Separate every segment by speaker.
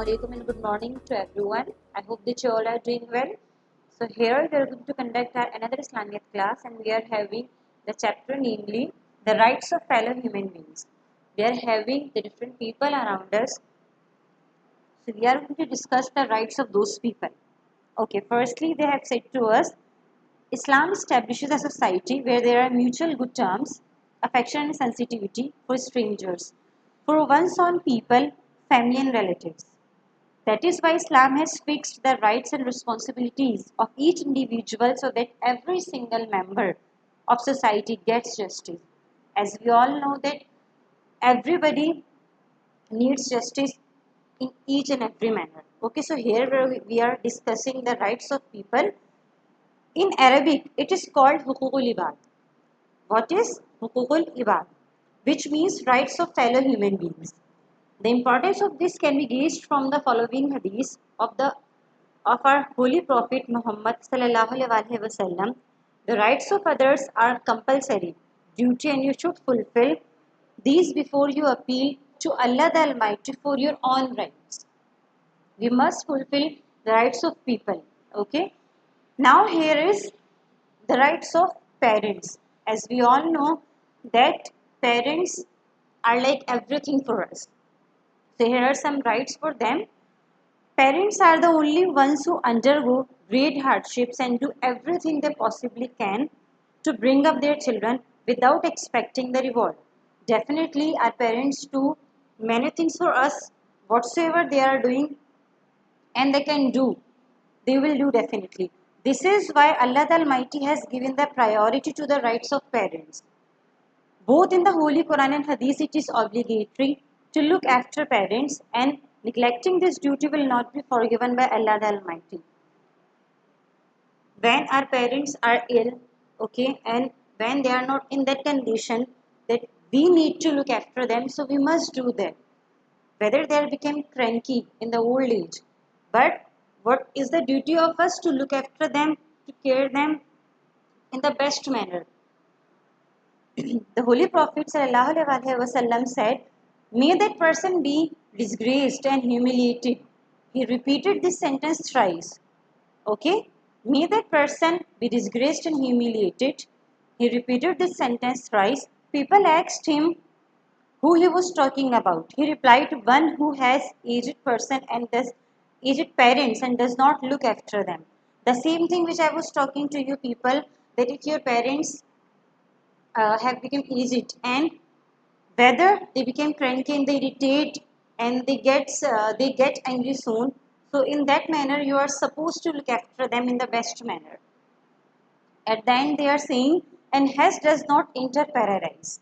Speaker 1: Assalamualaikum and good morning to everyone. I hope that you all are doing well. So here we are going to conduct our another Islamic class and we are having the chapter namely the rights of fellow human beings. We are having the different people around us. So we are going to discuss the rights of those people. Okay, firstly they have said to us Islam establishes a society where there are mutual good terms, affection and sensitivity for strangers, for one's own people, family and relatives. That is why Islam has fixed the rights and responsibilities of each individual so that every single member of society gets justice. As we all know that everybody needs justice in each and every manner. Okay, so here we are discussing the rights of people. In Arabic, it is called Hukukul Ibad. What is Hukukul Ibad? Which means rights of fellow human beings. The importance of this can be gauged from the following hadith of our holy prophet Muhammad sallallahu alaihi wasallam. The rights of others are compulsory duty and you should fulfill these before you appeal to Allah the Almighty for your own rights. We must fulfill the rights of people. Okay. Now here is the rights of parents. As we all know that parents are like everything for us. So here are some rights for them. Parents are the only ones who undergo great hardships and do everything they possibly can to bring up their children without expecting the reward. Definitely, our parents do many things for us, whatsoever they are doing and they can do, they will do definitely. This is why Allah the Almighty has given the priority to the rights of parents. Both in the Holy Quran and Hadith, it is obligatory to look after parents, and neglecting this duty will not be forgiven by Allah the Almighty. When our parents are ill, okay, and when they are not in that condition that we need to look after them, so we must do that. Whether they become cranky in the old age, but what is the duty of us to look after them, to care them in the best manner. The Holy Prophet ﷺ said, may that person be disgraced and humiliated. He repeated this sentence thrice. Okay? May that person be disgraced and humiliated. He repeated this sentence thrice. People asked him who he was talking about. He replied, one who has aged person and does aged parents and does not look after them. The same thing which I was talking to you people, that if your parents have become aged and whether they become cranky and they irritate and they get angry soon, so in that manner you are supposed to look after them in the best manner. At the end they are saying, and hence does not enter paradise.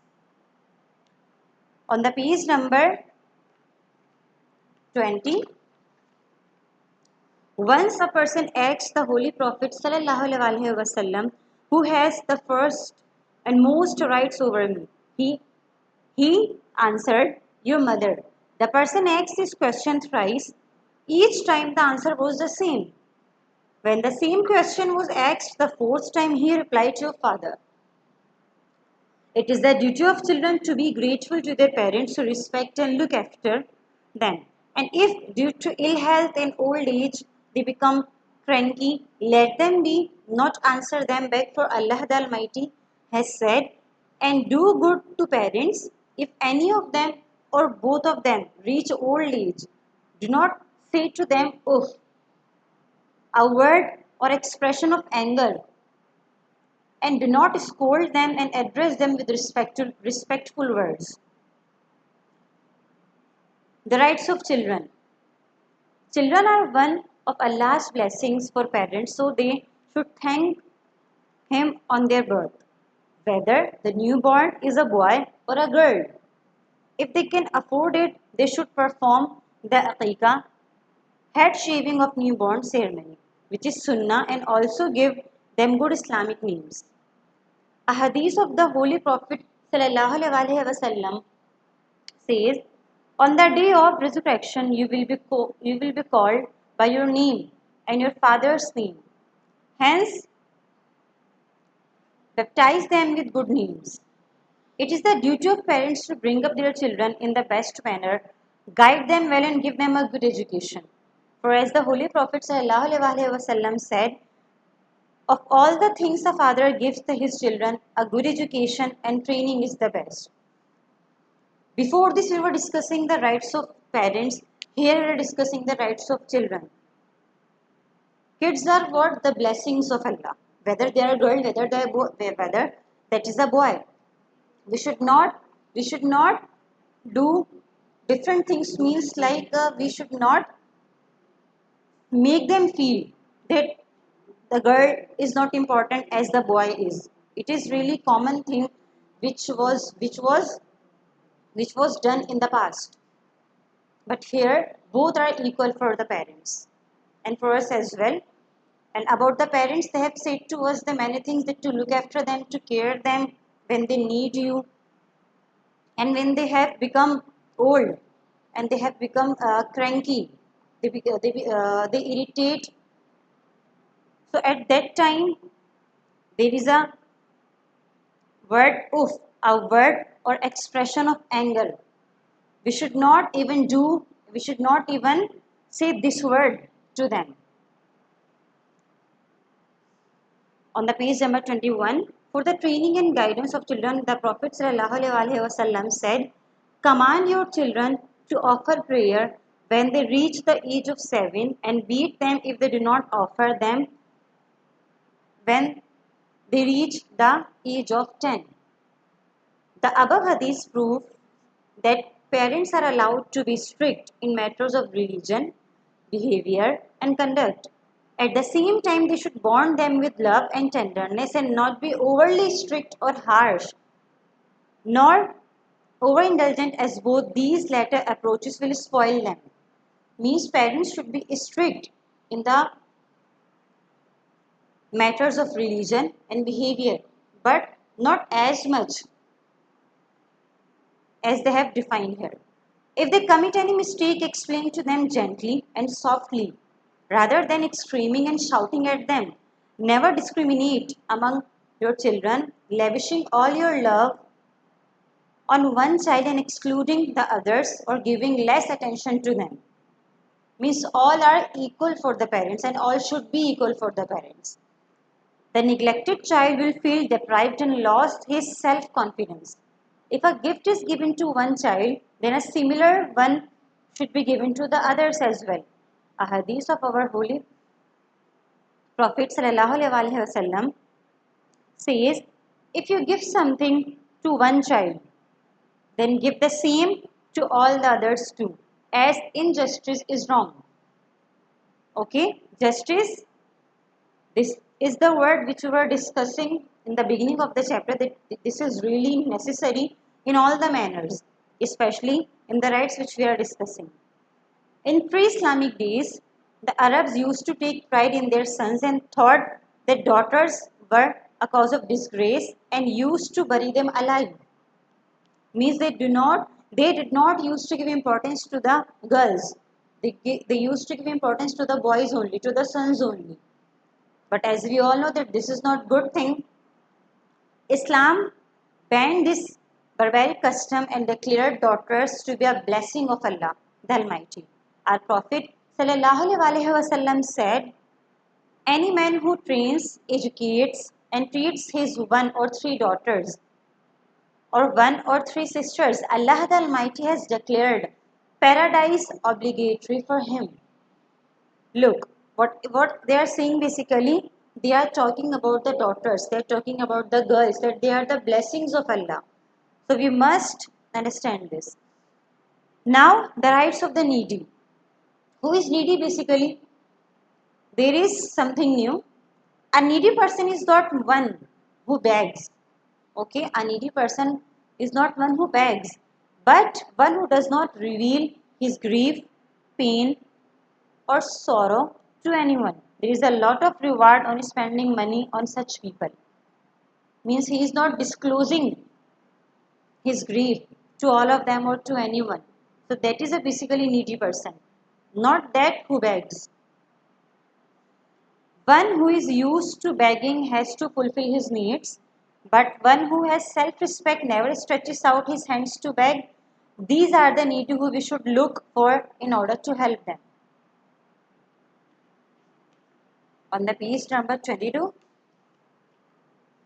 Speaker 1: On the page number 20, once a person asks the Holy Prophet sallallahu alaihi wasallam, who has the first and most rights over me, he answered, your mother. The person asked this question thrice. Each time the answer was the same. When the same question was asked the fourth time, he replied, your father. It is the duty of children to be grateful to their parents, to respect and look after them. And if due to ill health and old age they become cranky, let them be, not answer them back, for Allah the Almighty has said, and do good to parents. If any of them or both of them reach old age, do not say to them, "Oof," a word or expression of anger, and do not scold them and address them with respectful words. The rights of children. Children are one of Allah's blessings for parents, so they should thank Him on their birth, whether the newborn is a boy or a girl. If they can afford it, they should perform the aqiqah, head shaving of newborn ceremony, which is sunnah, and also give them good Islamic names. A hadith of the Holy Prophet ﷺ says, on the day of resurrection, you will be called by your name and your father's name. Hence, baptize them with good names. It is the duty of parents to bring up their children in the best manner, Guide them well and give them a good education. For as the Holy Prophet ﷺ said, of all the things a father gives to his children, a good education and training is the best. Before this, we were discussing the rights of parents. Here, we are discussing the rights of children. Kids are what? The blessings of Allah. Whether they are a girl, whether they are whether that is a boy. We should not do different things. Means like we should not make them feel that the girl is not important as the boy is. It is really common thing which was done in the past. But here both are equal for the parents and for us as well. And about the parents, they have said to us the many things, that to look after them, to care them when they need you, and when they have become old and they have become cranky, they irritate. So at that time, there is a word or expression of anger. We should not even do, we should not even say this word to them. On the page number 21, for the training and guidance of children, the Prophet ﷺ said, command your children to offer prayer when they reach the age of 7 and beat them if they do not offer them when they reach the age of 10. The above hadith prove that parents are allowed to be strict in matters of religion, behavior, and conduct. At the same time, they should bond them with love and tenderness and not be overly strict or harsh, nor overindulgent, as both these latter approaches will spoil them. Means parents should be strict in the matters of religion and behavior, but not as much as they have defined here. If they commit any mistake, explain to them gently and softly, rather than screaming and shouting at them. Never discriminate among your children, lavishing all your love on one child and excluding the others or giving less attention to them. Means all are equal for the parents and all should be equal for the parents. The neglected child will feel deprived and lost his self-confidence. If a gift is given to one child, then a similar one should be given to the others as well. A hadith of our Holy Prophet ﷺ says, if you give something to one child, then give the same to all the others too, as injustice is wrong. Okay, justice, this is the word which we were discussing in the beginning of the chapter, that this is really necessary in all the manners, especially in the rights which we are discussing. In pre-Islamic days, the Arabs used to take pride in their sons and thought that daughters were a cause of disgrace and used to bury them alive. Means they did not used to give importance to the girls. They used to give importance to the boys only, to the sons only. But as we all know that this is not good thing, Islam banned this barbaric custom and declared daughters to be a blessing of Allah, the Almighty. Our Prophet ﷺ said, any man who trains, educates, and treats his one or three daughters or one or three sisters, Allah the Almighty has declared paradise obligatory for him. Look, what they are saying basically, they are talking about the daughters, they are talking about the girls, that they are the blessings of Allah. So we must understand this. Now, the rights of the needy. Who is needy basically? There is something new. A needy person is not one who begs. Okay, a needy person is not one who begs, but one who does not reveal his grief, pain, or sorrow to anyone. There is a lot of reward on spending money on such people. Means he is not disclosing his grief to all of them or to anyone. So that is a basically needy person, not that who begs. One who is used to begging has to fulfill his needs, but one who has self-respect never stretches out his hands to beg. These are the needy who we should look for in order to help them. On the page number 22,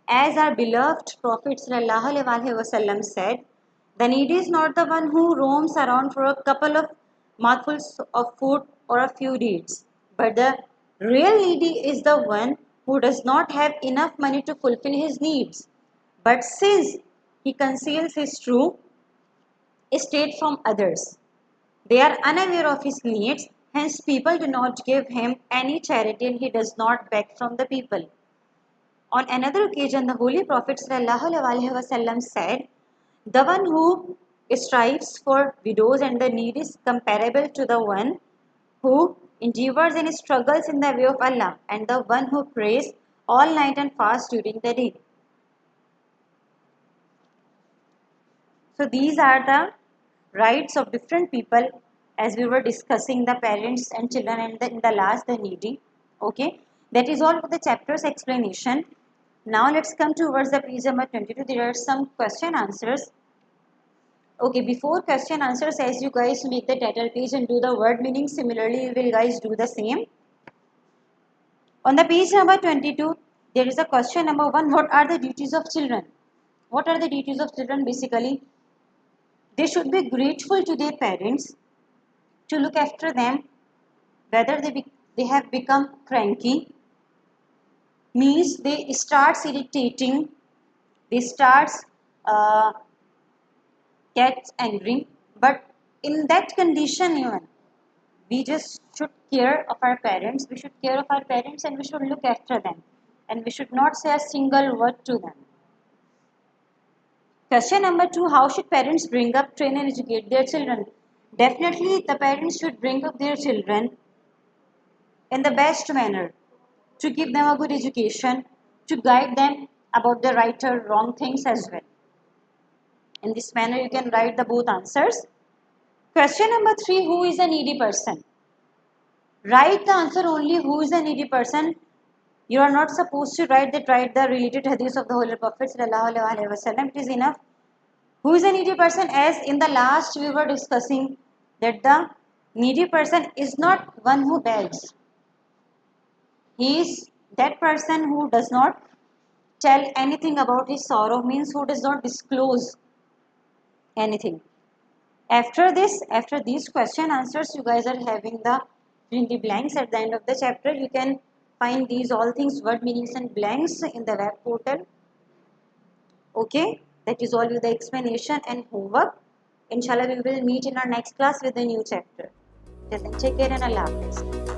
Speaker 1: as our beloved Prophet ﷺ said, the needy is not the one who roams around for a couple of mouthfuls of food or a few deeds, but the real needy is the one who does not have enough money to fulfill his needs, but since he conceals his true state from others, they are unaware of his needs, hence people do not give him any charity and he does not beg from the people. On another occasion, the Holy Prophet ﷺ said, the one who strives for widows and the needy is comparable to the one who endeavors and struggles in the way of Allah and the one who prays all night and fasts during the day. So these are the rights of different people as we were discussing the parents and children and in the last the needy. Okay, that is all for the chapter's explanation. Now let's come towards the page number 22. There are some question answers. Okay, before question answers, as you guys make the title page and do the word meaning, similarly you will guys do the same. On the page number 22, there is a question number 1. What are the duties of children? What are the duties of children? Basically, they should be grateful to their parents, to look after them, whether they have become cranky, means they starts irritating, they starts gets angry, but in that condition even, we just should care of our parents, we should care of our parents and we should look after them and we should not say a single word to them. Question number 2, how should parents bring up, train and educate their children? Definitely the parents should bring up their children in the best manner, to give them a good education, to guide them about the right or wrong things as well. In this manner, you can write the both answers. Question number 3, who is a needy person? Write the answer only who is a needy person. You are not supposed to write the related hadith of the Holy Prophet ﷺ. It is enough. Who is a needy person? As in the last we were discussing that the needy person is not one who begs. He is that person who does not tell anything about his sorrow, means who does not disclose anything. After these question answers, you guys are having the fill in the blanks at the end of the chapter. You can find these all things, word meanings and blanks in the web portal. Okay, that is all with the explanation and homework. Inshallah, we will meet in our next class with a new chapter. Till then, take care and Allah Hafiz.